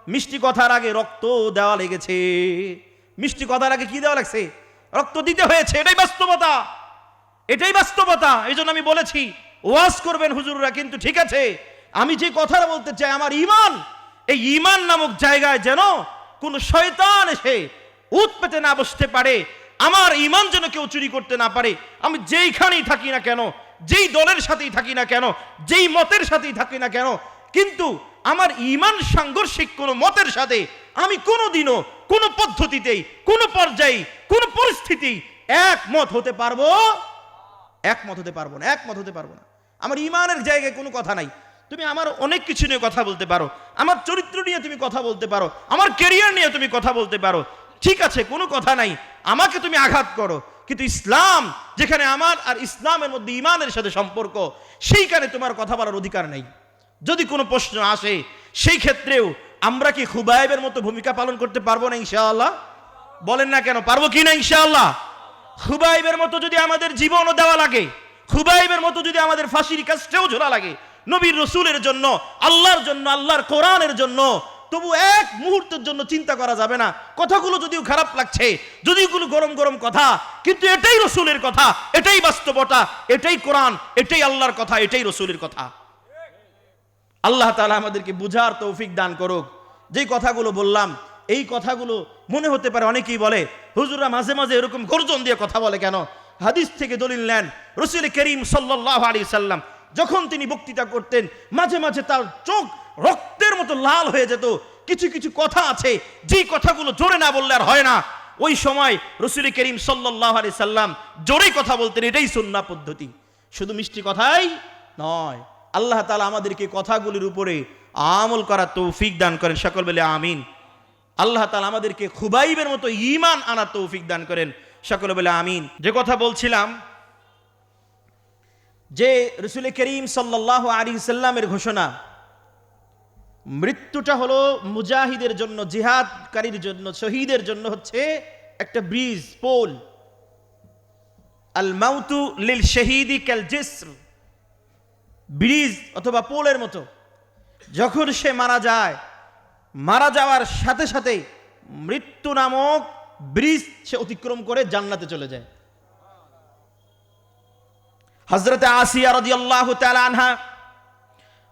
মিষ্টি কথার আগে রক্ত দেওয়া লেগেছে। মিষ্টি কথার আগে কি দেওয়া লাগছে? রক্ত দিতে হয়েছে। এটাই বাস্তবতা, এটাই বাস্তবতা। এই জন্য আমি বলেছি ওয়াজ করবেন হুজুররা, কিন্তু ঠিক আছে, আমি যে কথাটা বলতে চাই, আমার ঈমান, এই ঈমান নামক জায়গায় যেন কোন শয়তান এসে উৎ পেতে না বসতে পারে, আমার ঈমান যেন কেউ চুরি করতে না পারে। আমি যেইখানেই থাকি না কেন, যেই দলের সাথেই থাকি না কেন, যেই মতের সাথেই থাকি না কেন, কিন্তু আমার ঈমান সাংঘর্ষিক কোনো মতের সাথে আমি কোনোদিনও কোনো পদ্ধতিতেই কোনো পর্যায়ে কোনো পরিস্থিতি একমত হতে পারবো না। আমার ঈমানের জায়গায় কোনো কথা নাই। তুমি আমার অনেক কিছু নিয়ে কথা বলতে পারো, আমার চরিত্র নিয়ে তুমি কথা বলতে পারো, আমার ক্যারিয়ার নিয়ে তুমি কথা বলতে পারো, ঠিক আছে, কোনো কথা নাই, আমাকে তুমি আঘাত করো, কিন্তু ইসলাম যেখানে আমার আর ইসলামের মধ্যে ঈমানের সাথে সম্পর্ক, সেইখানে তোমার কথা বলার অধিকার নেই। যদি কোনো প্রশ্ন আসে সেই ক্ষেত্রেও আমরা কি খুবাইবের মতো ভূমিকা পালন করতে পারবো না ইনশাআল্লাহ? বলেন না কেন, পারবো কি না ইনশাআল্লাহ? খুবাইবের মতো যদি আমাদের জীবনও দেওয়া লাগে, খুবাইবের মতো যদি আমাদের ফাঁসির কাজটাও ঝোলা লাগে, নবীর রসুলের জন্য, আল্লাহর জন্য, আল্লাহর কোরআনের জন্য, তবু এক মুহূর্তের জন্য চিন্তা করা যাবে না। কথাগুলো যদিও খারাপ লাগছে, যদিও কোনো গরম গরম কথা, কিন্তু এটাই রসুলের কথা, এটাই বাস্তবতা, এটাই কোরআন, এটাই আল্লাহর কথা, এটাই রসুলের কথা। আল্লাহ তাআলা আমাদেরকে বুঝার তৌফিক দান করুক। যেই কথাগুলো বললাম, এই কথাগুলো মনে হতে পারে অনেকেই বলে হুজুররা মাঝে মাঝে এরকম গর্জন দিয়ে কথা বলে কেন? হাদিস থেকে দলিল নেন। রাসূল করিম সাল্লাল্লাহু আলাইহি সাল্লাম যখন তিনি বক্তৃতা করতেন, মাঝে মাঝে তার চোখ রক্তের মতো লাল হয়ে যেত। কিছু কিছু কথা আছে যেই কথাগুলো জোরে না বললে আর হয় না। ওই সময় রাসূল করিম সাল্লাল্লাহু আলাইহি সাল্লাম জোরে কথা বলতেন। এটাই সুন্নাহ পদ্ধতি, শুধু মিষ্টি কথাই নয়। আল্লাহ তাআলা আমাদেরকে কথাগুলির উপরে আমল করার তৌফিক দান করেন, সকল বলে আমিন। আল্লাহ তাআলা আমাদেরকে খুবাইবের মতো ঈমান আনার তৌফিক দান করেন, সকলে বলে আমিন। যে কথা বলছিলাম, যে রাসূল করিম সাল্লাল্লাহু আলাইহি সাল্লামের ঘোষণা, মৃত্যুটা হলো মুজাহিদের জন্য, জিহাদকারীর জন্য, শহীদের জন্য হচ্ছে একটা ব্রিজ, পোল। আল মাউতু লিল শাহীদি কাল জিসর, ব্রিজ অথবা পোলের মতো। যখন সে মারা যায়, মারা যাওয়ার সাথে সাথে মৃত্যু নামক ব্রিজ সে অতিক্রম করে জান্নাতে চলে যায়। হযরতে আসিয়া রাদিয়াল্লাহু তাআলা আনহা,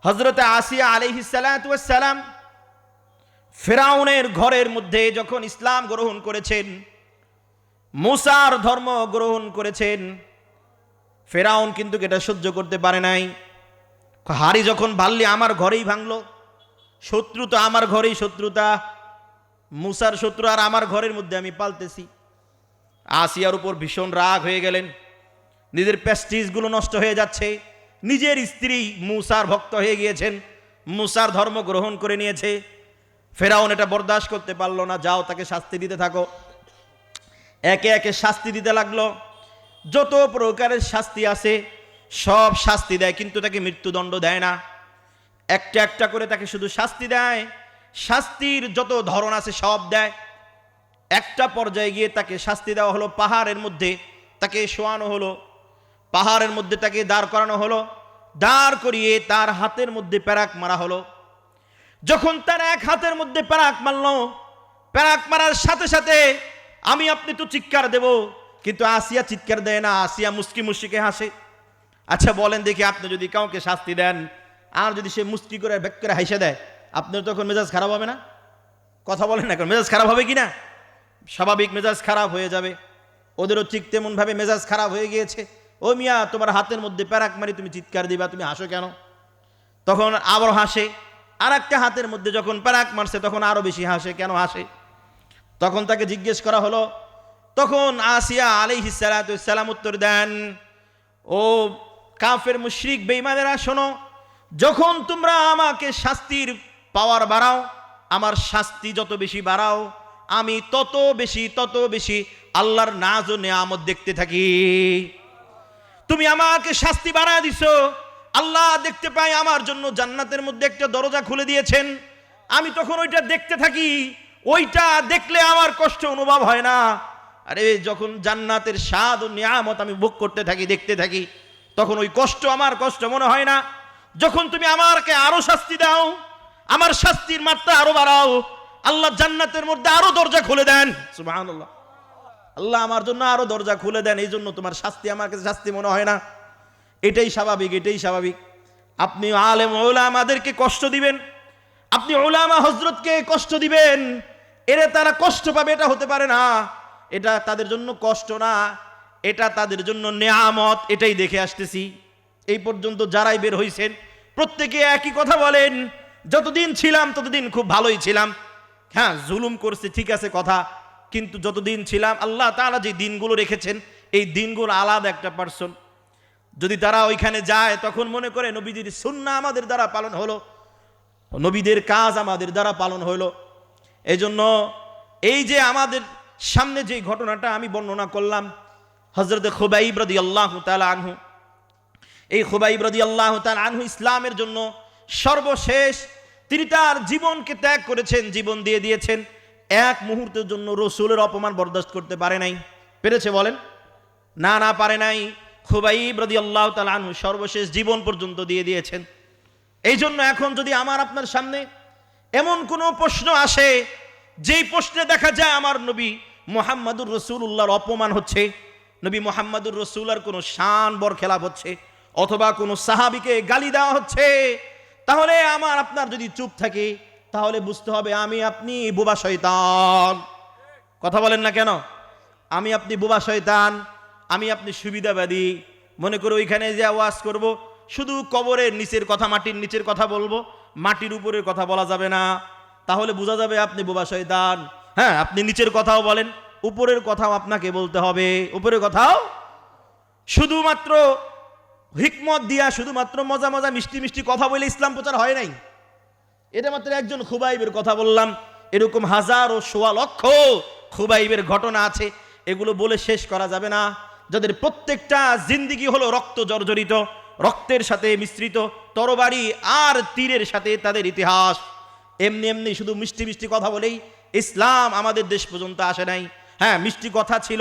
হযরতে আসিয়া আলাইহিস সালাতু ওয়াস সালাম ফিরআউনের ঘরের মধ্যে যখন ইসলাম গ্রহণ করেছেন, মুসার ধর্ম গ্রহণ করেছেন, ফিরআউন কিন্তু এটা সহ্য করতে পারে নাই। হাড়ি যখন ভাঙলি আমার ঘরেই ভাঙলো, শত্রু তো আমার ঘরেই শত্রুতা, মুসার শত্রু আর আমার ঘরের মধ্যে আমি পালতেছি। আসিয়ার উপর ভীষণ রাগ হয়ে গেলেন, নিজের প্রেস্টিজগুলো নষ্ট হয়ে যাচ্ছে, নিজের স্ত্রী মুসার ভক্ত হয়ে গিয়েছেন, মুসার ধর্ম গ্রহণ করে নিয়েছে। ফেরাউন এটা বরদাস্ত করতে পারলো না, যাও তাকে শাস্তি দিতে থাকো। একে একে শাস্তি দিতে লাগলো, যত প্রকারের শাস্তি আছে সব শাস্তি দেয়, কিন্তু তাকে মৃত্যুদণ্ড দেয় না। একটা একটা করে তাকে শুধু শাস্তি দেয়, শাস্তির যত ধরন আছে সব দেয়। একটা পর্যায়ে গিয়ে তাকে শাস্তি দেওয়া হলো, পাহাড়ের মধ্যে তাকে শোয়ানো হলো, পাহাড়ের মধ্যে তাকে দাঁড় করানো হলো, দাঁড় করিয়ে তার হাতের মধ্যে প্যারাক মারা হলো। যখন তার এক হাতের মধ্যে প্যারাক মারলো, প্যারাক মারার সাথে সাথে আমি আপনি তো চিৎকার দেব, কিন্তু আসিয়া চিৎকার দেয় না, আসিয়া মুস্কি মুস্কিকে হাসে। আচ্ছা বলেন দেখি, আপনি যদি কাউকে শাস্তি দেন আর যদি সে মুস্কি করে ব্যাক করে হাসে দেয়, আপনার তখন মেজাজ খারাপ হবে না? কথা বলেন না, মেজাজ খারাপ হবে কি না? স্বাভাবিক মেজাজ খারাপ হয়ে যাবে। ওদেরও ঠিক তেমন ভাবে মেজাজ খারাপ হয়ে গিয়েছে। ও মিয়া, তোমার হাতের মধ্যে প্যারাক মারি তুমি চিৎকার দিবা, তুমি হাসো কেন? তখন আবার হাসে। আর একটা হাতের মধ্যে যখন প্যারাক মারছে তখন আরো বেশি হাসে। কেন হাসে? তখন তাকে জিজ্ঞেস করা হলো। তখন আসিয়া আলাইহিস সালাতু ওয়াস সালাম উত্তর দেন, ও কাফের মুশরিক বেঈমানেরা, শোনো, যখন তোমরা আমাকে শাস্তির পাওয়ার বাড়াও, আমার শাস্তি যত বেশি বাড়াও, আমি তত বেশি আল্লাহর নাজ ও নেয়ামত দেখতে থাকি। তুমি আমাকে শাস্তি বাড়ায় দিছো, আল্লাহ দেখতে পাই আমার জন্য জান্নাতের মধ্যে একটা দরজা খুলে দিয়েছেন, আমি তখন ওইটা দেখতে থাকি। ওইটা দেখলে আমার কষ্ট অনুভব হয় না। আরে যখন জান্নাতের স্বাদ ও নিয়ামত আমি ভোগ করতে থাকি, দেখতে থাকি, তখন ওই কষ্ট আমার কষ্ট মনে হয় না। যখন তুমি আমাকে আরো শাস্তি দাও, আমার শাস্তির মাত্রা আরো বাড়াও। আল্লাহ জান্নাতের মধ্যে আরো দরজা খুলে দেন, সুবহানাল্লাহ। আল্লাহ আমার জন্য আরো দরজা খুলে দেন, এই জন্য তোমার শাস্তি আমার কাছে শাস্তি মনে হয় না। এটাই স্বাভাবিক, এটাই স্বাভাবিক। আপনি আলেম ওলামাদেরকে কষ্ট দিবেন, আপনি ওলামা হযরতকে কষ্ট দিবেন, এরে তারা কষ্ট পাবে, এটা হতে পারে না। এটা তাদের জন্য কষ্ট না, এটা তাদের জন্য নেয়ামত। এটাই দেখে আসতেছি। এই পর্যন্ত যারাই বের হইছেন প্রত্যেকে একই কথা বলেন, যতদিন ছিলাম ততদিন খুব ভালোই ছিলাম। হ্যাঁ, জুলুম করছে ঠিক আছে কথা, কিন্তু যতদিন ছিলাম আল্লাহ তাআলা যে দিনগুলো রেখেছেন এই দিনগুলো আলাদা একটা পার্সন। যদি তারা ওইখানে যায় তখন মনে করে নবীজির সুন্নাহ আমাদের দ্বারা পালন হলো, নবীদের কাজ আমাদের দ্বারা পালন হলো। এই জন্য এই যে আমাদের সামনে যে ঘটনাটা আমি বর্ণনা করলাম, হযরত খুবাইব রাদিয়াল্লাহু তাআলা আনহু, এই খুবাইব রাদিয়াল্লাহু তাআলা আনহু ইসলামের জন্য সর্বশেষ তিনি তার জীবনকে ত্যাগ করেছেন, জীবন দিয়ে দিয়েছেন। এক মুহূর্তের জন্য রাসূলের অপমান বরদাস্ত করতে পারে নাই। পেরেছে বলেন? না, না পারে নাই। খুবাইব রাদিয়াল্লাহু তাআলা আনহু সর্বশেষ জীবন পর্যন্ত দিয়ে দিয়েছেন। এই জন্য এখন যদি আমার আপনার সামনে এমন কোনো প্রশ্ন আসে যেই প্রশ্নে দেখা যায় আমার নবী মুহাম্মাদুর রাসূলুল্লাহর অপমান হচ্ছে, নবী মুহাম্মাদুর রাসূলুল্লাহর কোনো শান বরখেলাপ হচ্ছে, অথবা কোনো সাহাবীকে গালি দেওয়া হচ্ছে, তাহলে আমার আপনার যদি চুপ থাকে তাহলে বুঝতে হবে আমি আপনি বোবা শয়তান। কথা বলেন না কেন? আমি আপনি বোবা শয়তান, আমি আপনি সুবিধাবাদী। মনে করো ওইখানে যে ওয়াজ করব, শুধু কবরের নিচের কথা, মাটির নিচের কথা বলবো, মাটির উপরের কথা বলা যাবে না, তাহলে বোঝা যাবে আপনি বোবা শয়তান। হ্যাঁ, আপনি নিচের কথাও বলেন, উপরের কথাও আপনাকে বলতে হবে। উপরের কথাও শুধুমাত্র হিকমত দিয়া, শুধুমাত্র মজা মজা মিষ্টি মিষ্টি কথা বলে ইসলাম প্রচার হয় নাই। এটা মাত্র একজন খুবাইবের কথা বললাম, এরকম হাজার ও সোয়া লক্ষ খুবাইবের ঘটনা আছে, এগুলো বলে শেষ করা যাবে না, যাদের প্রত্যেকটা জিন্দেগি হলো রক্ত জর্জরিত, রক্তের সাথে মিশ্রিত, তরবারি আর তীরের সাথে তাদের ইতিহাস। এমনি এমনি শুধু মিষ্টি মিষ্টি কথা বলেই ইসলাম আমাদের দেশ পর্যন্ত আসে নাই। হ্যাঁ, মিষ্টি কথা ছিল,